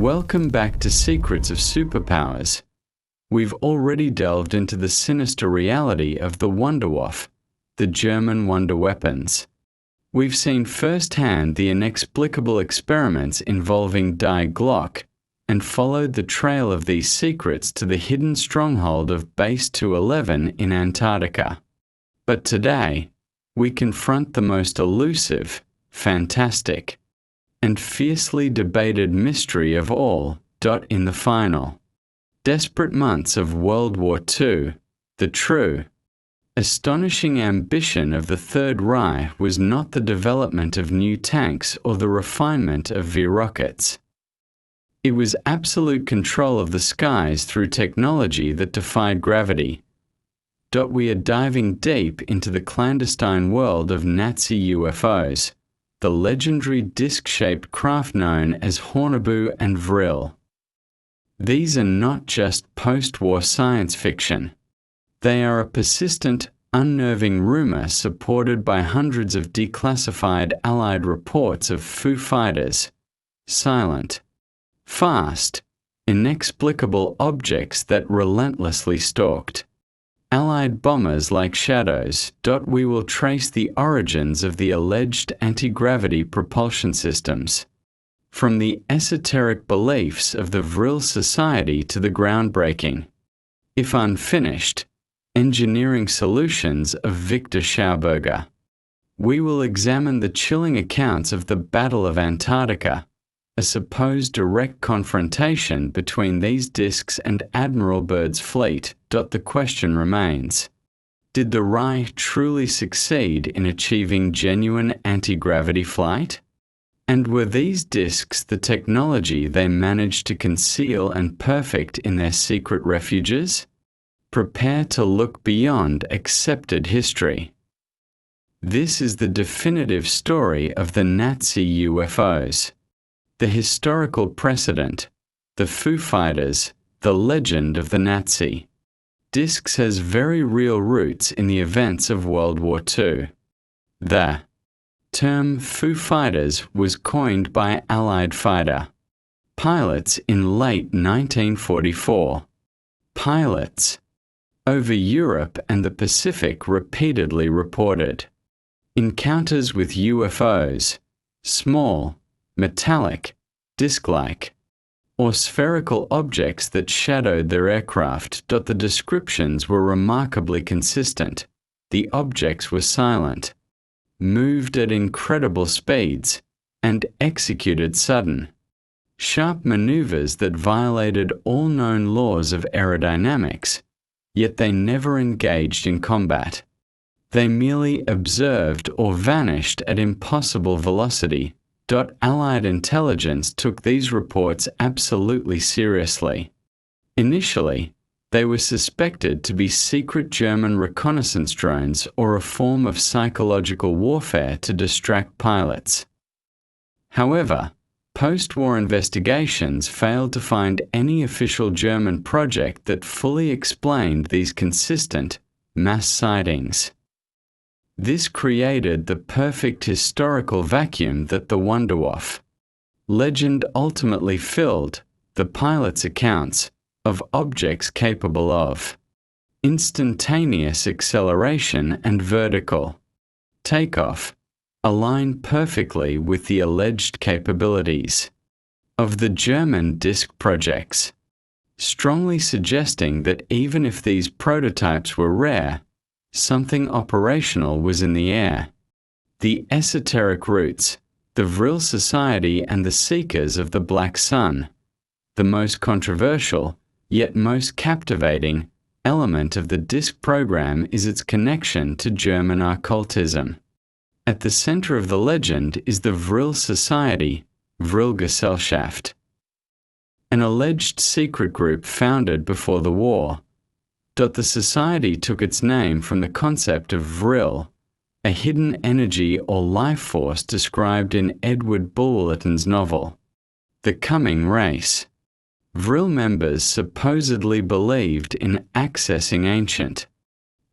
Welcome back to Secrets of Superpowers. We've already delved into the sinister reality of the Wunderwaffe, the German wonder weapons. We've seen firsthand the inexplicable experiments involving Die Glock and followed the trail of these secrets to the hidden stronghold of Base 211 in Antarctica. But today, we confront the most elusive, fantastic, and fiercely debated mystery of all. In the final desperate months of World War II, the true, astonishing ambition of the Third Reich was not the development of new tanks or the refinement of V-rockets. It was absolute control of the skies through technology that defied gravity. We are diving deep into the clandestine world of Nazi UFOs, the legendary disc-shaped craft known as Haunebu and Vril. These are not just post-war science fiction. They are a persistent, unnerving rumor supported by hundreds of declassified Allied reports of Foo Fighters, silent, fast, inexplicable objects that relentlessly stalked Allied bombers like shadows. We will trace the origins of the alleged anti-gravity propulsion systems, from the esoteric beliefs of the Vril Society to the groundbreaking, if unfinished, engineering solutions of Victor Schauberger. We will examine the chilling accounts of the Battle of Antarctica, a supposed direct confrontation between these discs and Admiral Byrd's fleet. The question remains, did the Reich truly succeed in achieving genuine anti-gravity flight? And were these discs the technology they managed to conceal and perfect in their secret refuges? Prepare to look beyond accepted history. This is the definitive story of the Nazi UFOs. The historical precedent, the Foo Fighters, the legend of the Nazi. Discs has very real roots in the events of World War II. The term Foo Fighters was coined by Allied fighter pilots in late 1944. Pilots over Europe and the Pacific repeatedly reported encounters with UFOs, small, metallic, disc-like, or spherical objects that shadowed their aircraft. The descriptions were remarkably consistent. The objects were silent, moved at incredible speeds, and executed sudden, sharp maneuvers that violated all known laws of aerodynamics, yet they never engaged in combat. They merely observed or vanished at impossible velocity. Allied intelligence took these reports absolutely seriously. Initially, they were suspected to be secret German reconnaissance drones or a form of psychological warfare to distract pilots. However, post-war investigations failed to find any official German project that fully explained these consistent, mass sightings. This created the perfect historical vacuum that the Wunderwaffe legend ultimately filled. The pilots' accounts of objects capable of instantaneous acceleration and vertical takeoff align perfectly with the alleged capabilities of the German disc projects, strongly suggesting that even if these prototypes were rare, something operational was in the air. The esoteric roots, the Vril Society and the Seekers of the Black Sun. The most controversial, yet most captivating, element of the disc program is its connection to German occultism. At the center of the legend is the Vril Society, Vril Gesellschaft, an alleged secret group founded before the war. The society took its name from the concept of Vril, a hidden energy or life force described in Edward Bulwer-Lytton's novel, The Coming Race. Vril members supposedly believed in accessing ancient,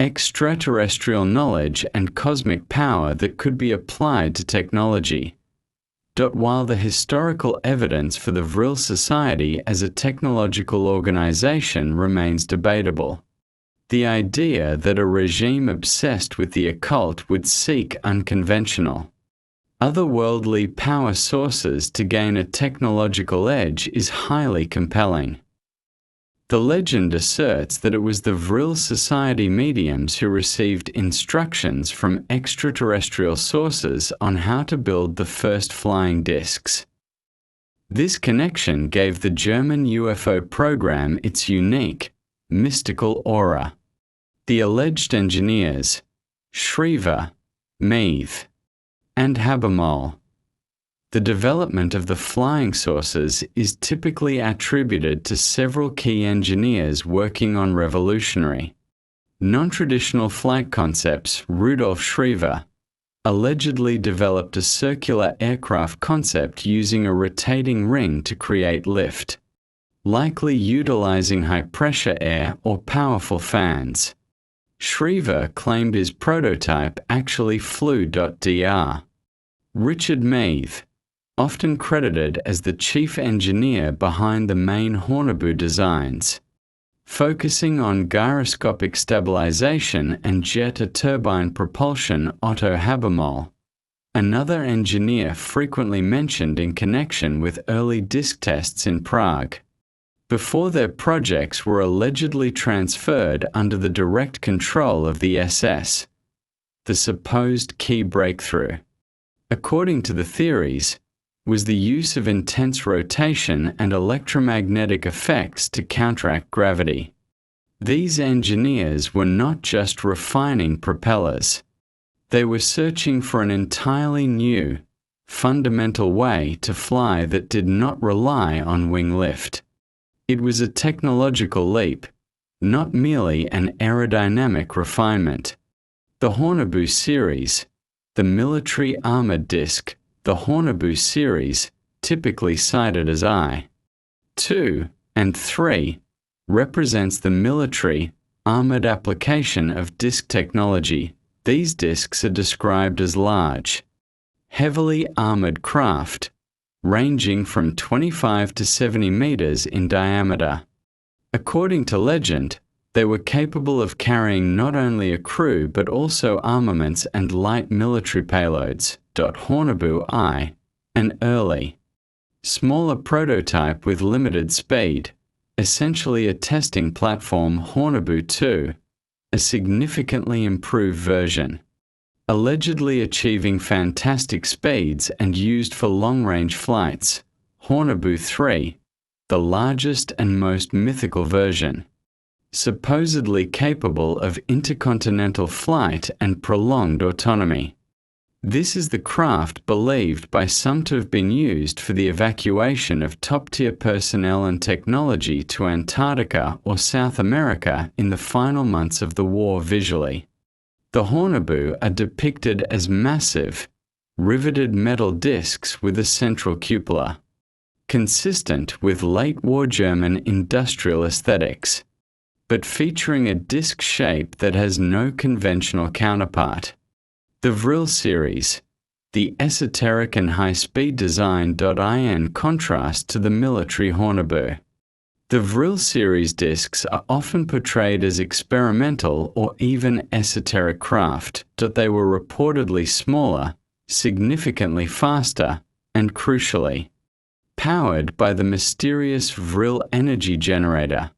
extraterrestrial knowledge and cosmic power that could be applied to technology. While the historical evidence for the Vril Society as a technological organization remains debatable, the idea that a regime obsessed with the occult would seek unconventional, otherworldly power sources to gain a technological edge is highly compelling. The legend asserts that it was the Vril Society mediums who received instructions from extraterrestrial sources on how to build the first flying discs. This connection gave the German UFO program its unique, mystical aura. The alleged engineers, Schriever, Meave, and Habermal. The development of the flying saucers is typically attributed to several key engineers working on revolutionary, non-traditional flight concepts. Rudolf Schriever allegedly developed a circular aircraft concept using a rotating ring to create lift, likely utilizing high-pressure air or powerful fans. Schriever claimed his prototype actually flew. Dr. Richard Meave, often credited as the chief engineer behind the main Haunebu designs, focusing on gyroscopic stabilization and jet turbine propulsion. Otto Habermal, another engineer frequently mentioned in connection with early disc tests in Prague, before their projects were allegedly transferred under the direct control of the SS. The supposed key breakthrough, according to the theories, was the use of intense rotation and electromagnetic effects to counteract gravity. These engineers were not just refining propellers. They were searching for an entirely new, fundamental way to fly that did not rely on wing lift. It was a technological leap, not merely an aerodynamic refinement. The Haunebu series, the military armored disc, the Haunebu series, typically cited as I-2 and 3, represents the military, armored application of disc technology. These discs are described as large, heavily armored craft, ranging from 25 to 70 meters in diameter. According to legend, they were capable of carrying not only a crew but also armaments and light military payloads. WWII, an early, smaller prototype with limited speed, essentially a testing platform. Haunebu 2, a significantly improved version, allegedly achieving fantastic speeds and used for long-range flights. Haunebu 3, the largest and most mythical version, supposedly capable of intercontinental flight and prolonged autonomy. This is the craft believed by some to have been used for the evacuation of top-tier personnel and technology to Antarctica or South America in the final months of the war. Visually, the Haunebu are depicted as massive, riveted metal discs with a central cupola, consistent with late-war German industrial aesthetics, but featuring a disc shape that has no conventional counterpart. The Vril series, the esoteric and high-speed design. In contrast to the military Haunebu, the Vril series discs are often portrayed as experimental or even esoteric craft. They were reportedly smaller, significantly faster, and crucially, powered by the mysterious Vril energy generator,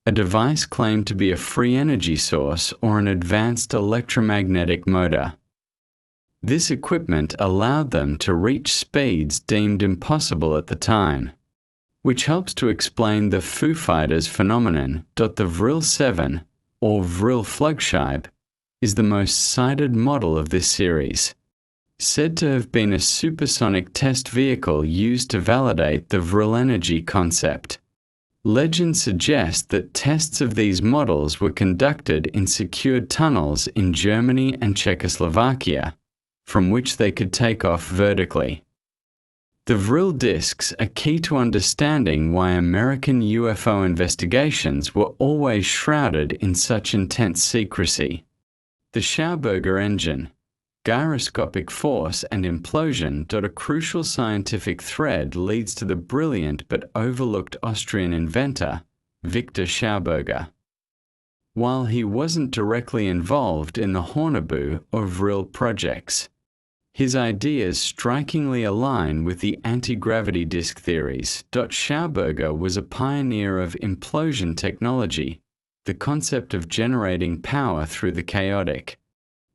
a device claimed to be a free energy source or an advanced electromagnetic motor. This equipment allowed them to reach speeds deemed impossible at the time, which helps to explain the Foo Fighters phenomenon. The Vril 7, or Vril Flugscheibe, is the most cited model of this series, said to have been a supersonic test vehicle used to validate the Vril energy concept. Legend suggests that tests of these models were conducted in secured tunnels in Germany and Czechoslovakia, from which they could take off vertically. The Vril discs are key to understanding why American UFO investigations were always shrouded in such intense secrecy. The Schauberger engine, gyroscopic force and implosion. A crucial scientific thread leads to the brilliant but overlooked Austrian inventor, Victor Schauberger. While he wasn't directly involved in the Haunebu or Vril projects, his ideas strikingly align with the anti-gravity disk theories. Schauberger was a pioneer of implosion technology, the concept of generating power through the chaotic,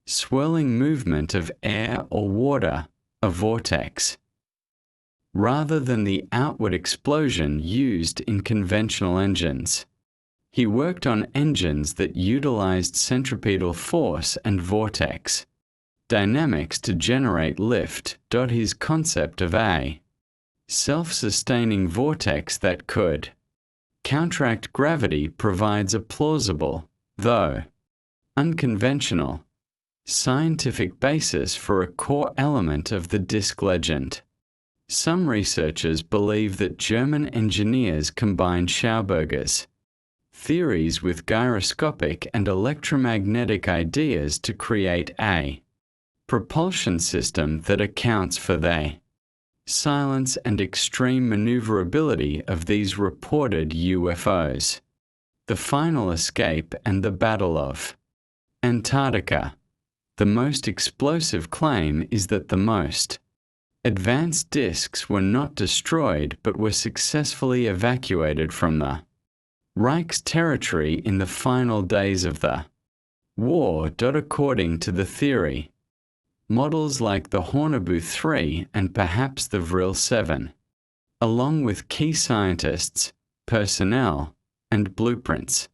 swirling movement of air or water, a vortex, rather than the outward explosion used in conventional engines. He worked on engines that utilized centripetal force and vortex dynamics to generate lift. His concept of a self-sustaining vortex that could counteract gravity provides a plausible, though unconventional, scientific basis for a core element of the disk legend. Some researchers believe that German engineers combined Schauberger's theories with gyroscopic and electromagnetic ideas to create a propulsion system that accounts for the silence and extreme maneuverability of these reported UFOs. The Final Escape and the Battle of Antarctica. The most explosive claim is that the most advanced disks were not destroyed but were successfully evacuated from the Reich's territory in the final days of the war. According to the theory, models like the Haunebu 3 and perhaps the Vril 7, along with key scientists, personnel, and blueprints,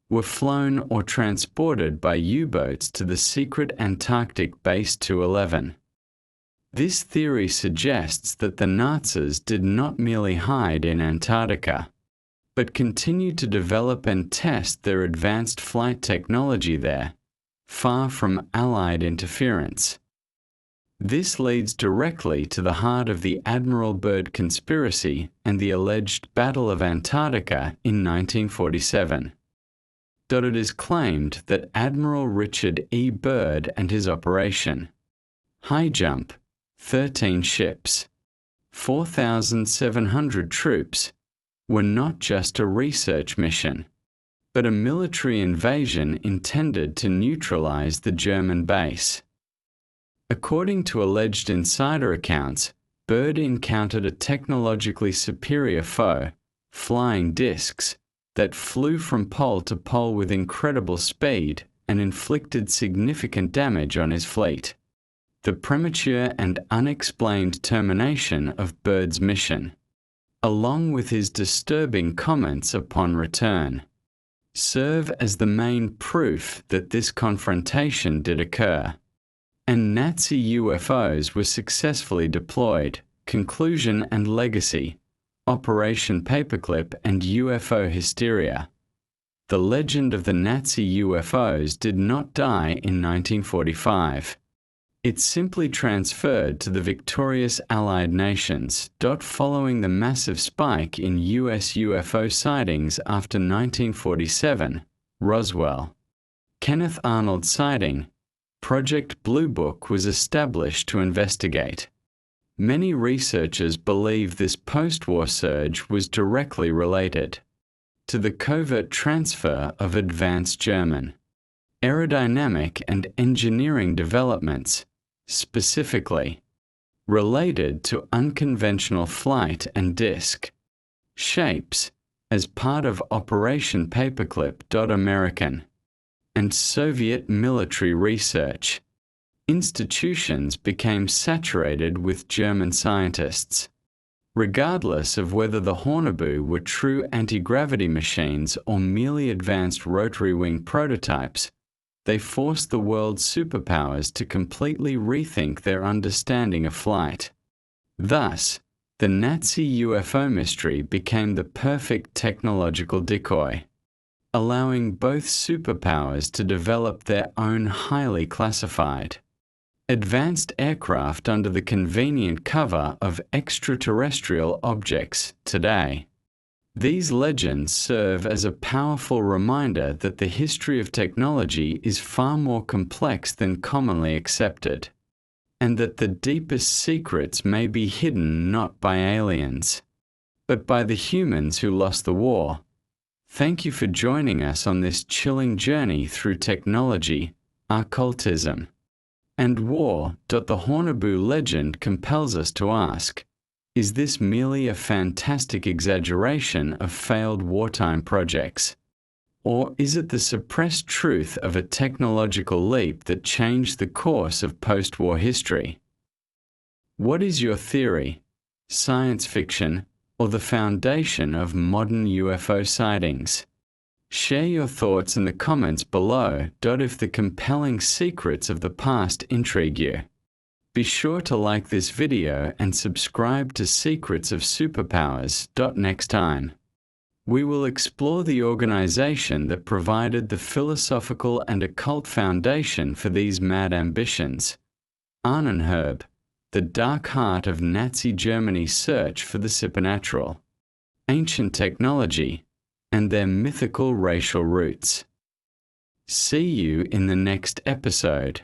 were flown or transported by U-boats to the secret Antarctic Base 211. This theory suggests that the Nazis did not merely hide in Antarctica, but continued to develop and test their advanced flight technology there, far from Allied interference. This leads directly to the heart of the Admiral Byrd conspiracy and the alleged Battle of Antarctica in 1947. It is claimed that Admiral Richard E. Byrd and his operation High Jump, 13 ships, 4,700 troops, were not just a research mission, but a military invasion intended to neutralize the German base. According to alleged insider accounts, Byrd encountered a technologically superior foe, flying discs, that flew from pole to pole with incredible speed and inflicted significant damage on his fleet. The premature and unexplained termination of Byrd's mission, along with his disturbing comments upon return, serve as the main proof that this confrontation did occur, and Nazi UFOs were successfully deployed. Conclusion and legacy, Operation Paperclip and UFO hysteria. The legend of the Nazi UFOs did not die in 1945. It simply transferred to the victorious Allied nations. Following the massive spike in US UFO sightings after 1947, Roswell, Kenneth Arnold sighting, Project Blue Book was established to investigate. Many researchers believe this post-war surge was directly related to the covert transfer of advanced German aerodynamic and engineering developments, specifically related to unconventional flight and disk shapes, as part of Operation Paperclip. American and Soviet military research institutions became saturated with German scientists. Regardless of whether the Haunebu were true anti-gravity machines or merely advanced rotary wing prototypes, they forced the world's superpowers to completely rethink their understanding of flight. Thus, the Nazi UFO mystery became the perfect technological decoy, allowing both superpowers to develop their own highly classified advanced aircraft under the convenient cover of extraterrestrial objects today. These legends serve as a powerful reminder that the history of technology is far more complex than commonly accepted. and that the deepest secrets may be hidden not by aliens, but by the humans who lost the war. Thank you for joining us on this chilling journey through technology, occultism, and war. The Haunebu legend compels us to ask, is this merely a fantastic exaggeration of failed wartime projects? Or is it the suppressed truth of a technological leap that changed the course of post-war history? What is your theory, science fiction, or the foundation of modern UFO sightings? Share your thoughts in the comments below. If the compelling secrets of the past intrigue you, be sure to like this video and subscribe to Secrets of Superpowers. Next time, we will explore the organization that provided the philosophical and occult foundation for these mad ambitions. Haunebu, the dark heart of Nazi Germany's search for the supernatural, ancient technology, and their mythical racial roots. See you in the next episode.